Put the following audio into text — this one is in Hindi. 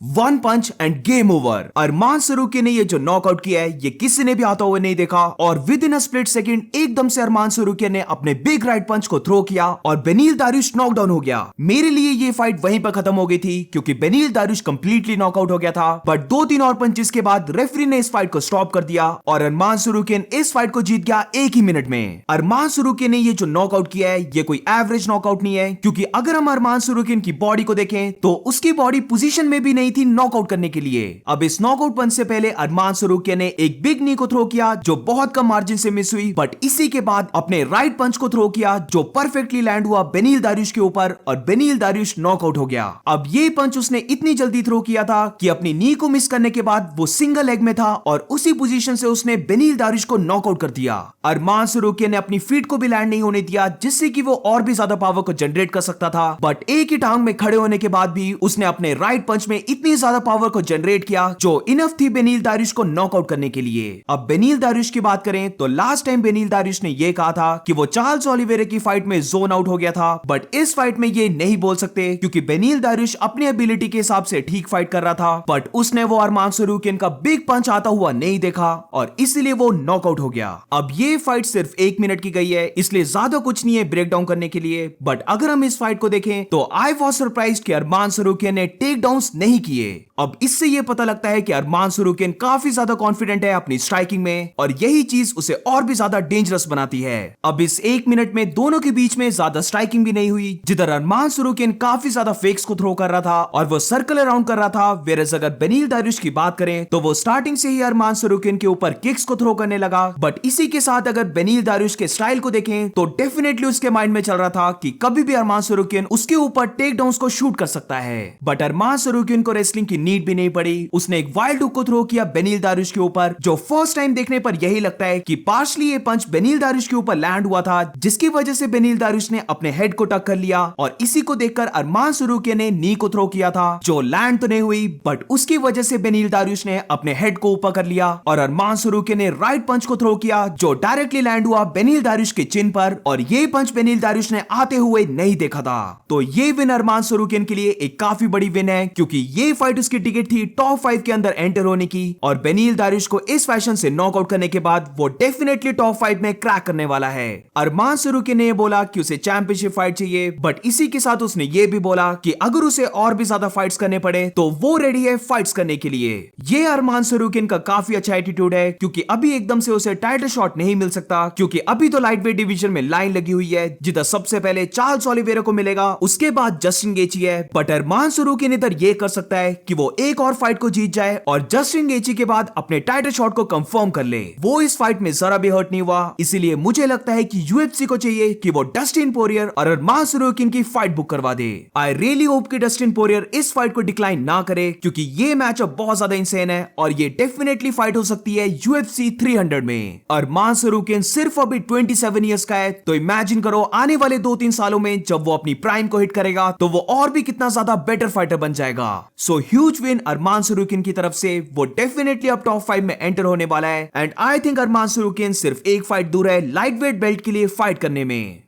One punch and game over. Arman सरूकी ने ये जो नॉकआउट किया है ये किसी ने भी आता हुआ नहीं देखा और with in a split second एकदम से अरमान सरूकी ने अपने बिग राइट पंच को थ्रो किया और बेनील दारुश नॉकडाउन हो गया। मेरे लिए ये फाइट वहीं पर खत्म हो गई थी क्योंकि बेनील दारुश कंप्लीटली नॉकआउट हो गया था, बट 2-3 और पंचेस के बाद रेफरी ने इस फाइट को स्टॉप कर दिया और अरमान सरूकी इस फाइट को जीत गया एक ही मिनट में। अरमान सरूकी ने ये जो नॉकआउट किया है ये कोई एवरेज नॉकआउट नहीं है, क्योंकि अगर हम अरमान सरूकी की बॉडी को देखें तो उसकी बॉडी पोजीशन में भी नहीं थी नॉकआउट करने के लिए। अब इस नॉकआउट पंच से पहले अरमान सरूकी ने एक बिग नी को थ्रो किया जो बहुत कम मार्जिन से मिस हुई, बट इसी के बाद अपने राइट पंच को थ्रो किया जो परफेक्टली लैंड हुआ बेनील दारुश के ऊपर और बेनील दारुश नॉकआउट हो गया। अब ये पंच उसने इतनी जल्दी थ्रो किया था कि अपनी नी को मिस करने के बाद वो सिंगल लेग में था और उसी पोजीशन से उसने बेनील दारुश को नॉकआउट कर दिया। अरमान सरूकी ने अपनी फीट को भी लैंड नहीं होने दिया जिससे कि वो और भी ज्यादा पावर को जनरेट कर सकता था, बट एक ही टांग में खड़े होने के बाद भी उसने अपने राइट पंच में इतनी ज्यादा पावर को जनरेट किया जो इनफ थी बेनील दारुश को नॉकआउट करने के लिए। अब बेनील दारुश की बात करें तो लास्ट टाइम बेनील दारुश ने यह कहा था कि वो चार्ल्स ओलिवेरा की फाइट में जोन आउट हो गया था, बट इस फाइट में ये नहीं बोल सकते क्योंकि बेनील दारुश अपनी एबिलिटी के हिसाब से ठीक फाइट कर रहा था, बट उसने वो अरमान सरूकी का बिग पंच आता हुआ नहीं देखा और इसलिए वो नॉकआउट हो गया। अब ये फाइट सिर्फ 1 मिनट की गई है इसलिए ज्यादा कुछ नहीं है ब्रेक डाउन करने के लिए, बट अगर हम इस फाइट को देखें तो आई वॉज सरप्राइज्ड कि अरमान सरूकी ने टेक डाउन्स नहीं किए। अब इससे ये पता लगता है कि अरमान सरूकी काफी ज्यादा कॉन्फिडेंट है अपनी स्ट्राइकिंग में और यही चीज उसे और भी ज्यादा डेंजरस बनाती है। अब इस 1 मिनट में दोनों के बीच में ज्यादा स्ट्राइकिंग भी नहीं हुई, जिधर अरमान सरूकी काफी ज्यादा फेक्स को थ्रो कर रहा था और वो सर्कल अराउंड कर रहा था, वेयरएज अगर बेनील दारुश की बात करें तो वो स्टार्टिंग से ही अरमान सरूकी के ऊपर किक्स को थ्रो करने लगा, बट इसी के साथ अगर बेनील दारुश के स्टाइल को देखें तो डेफिनेटली उसके माइंड में चल रहा था कि कभी भी अरमान सरूकी उसके ऊपर टेक डाउन्स को शूट कर सकता है, बट अरमान सरूकी को रेसलिंग की नीड भी नहीं पड़ी। उसने एक वाइल्ड हुक को थ्रो किया बेनील दारुश के ऊपर जो फर्स्ट टाइम देखने पर यही लगता है कि पार्शली ये पंच बेनील दारुश के ऊपर लैंड हुआ था, जिसकी वजह से बेनील दारुश ने अपने हेड को टक कर लिया और इसी को देखकर अरमान सरूकी ने नी को थ्रो किया था जो लैंड तो नहीं हुई, बट उसकी वजह से बेनील दारुश ने अपने हेड को ऊपर कर लिया और अरमान सरूकी ने राइट पंच को थ्रो किया जो डायरेक्टली लैंड हुआ बेनील दारुश के चिन पर और ये पंच बेनील दारुश ने आते हुए नहीं देखा था। तो ये विन अरमान सरूकी के लिए एक काफी बड़ी विन है क्योंकि ये फाइट उसकी टिकट थी टॉप 5 के अंदर एंटर होने की और बेनील दारुश को इस फैशन से नॉकआउट करने के बाद वो डेफिनेटली टॉप 5 में क्रैक करने वाला है। अरमान सरूकी ने बोला कि उसे चैंपियनशिप फाइट चाहिए, बट इसी के साथ उसने ये भी बोला कि अगर उसे और भी ज्यादा फाइट्स करने पड़े तो वो रेडी है फाइट्स करने के लिए। ये अरमान सरूकी का काफी अच्छा एटीट्यूड है क्योंकि अभी एकदम से उसे टाइटल शॉट नहीं मिल सकता क्योंकि अभी तो लाइट वेट डिवीजन में लाइन लगी हुई है जिधर सबसे पहले चार्ल्स ओलिवेरा को मिलेगा, उसके बाद जस्टिन गेची है, बट अरमान सरूकी इधर ये कर सकता है कि वो एक और फाइट को जीत जाए और जस्टिन गेची के बाद अपने टाइटल शॉट को कंफर्म कर ले। वो इस फाइट में जरा भी हर्ट नहीं हुआ, इसीलिए मुझे लगता है कि यूएफसी को चाहिए कि वो डस्टिन पोरियर और अरमान सरूकी की फाइट बुक करवा दे। आई रियली होप कि डस्टिन पोरियर इस फाइट को डिक्लाइन ना करे क्योंकि ये मैचअप बहुत ज्यादा इंसेन है और ये डेफिनेटली फाइट हो सकती है यूएफसी 300 में। अरमान सरूकी सिर्फ अभी 27 इयर्स का है, तो इमेजिन करो आने वाले 2-3 सालों में जब वो अपनी प्राइम को हिट करेगा तो वो और भी कितना ज्यादा बेटर फाइटर बन जाएगा। सो ह्यूज विन अरमान सरूकी की तरफ से, वो डेफिनेटली अब टॉप 5 में एंटर होने वाला है एंड आई थिंक अरमान सरूकी सिर्फ एक फाइट दूर है लाइट वेट बेल्ट के लिए फाइट करने में।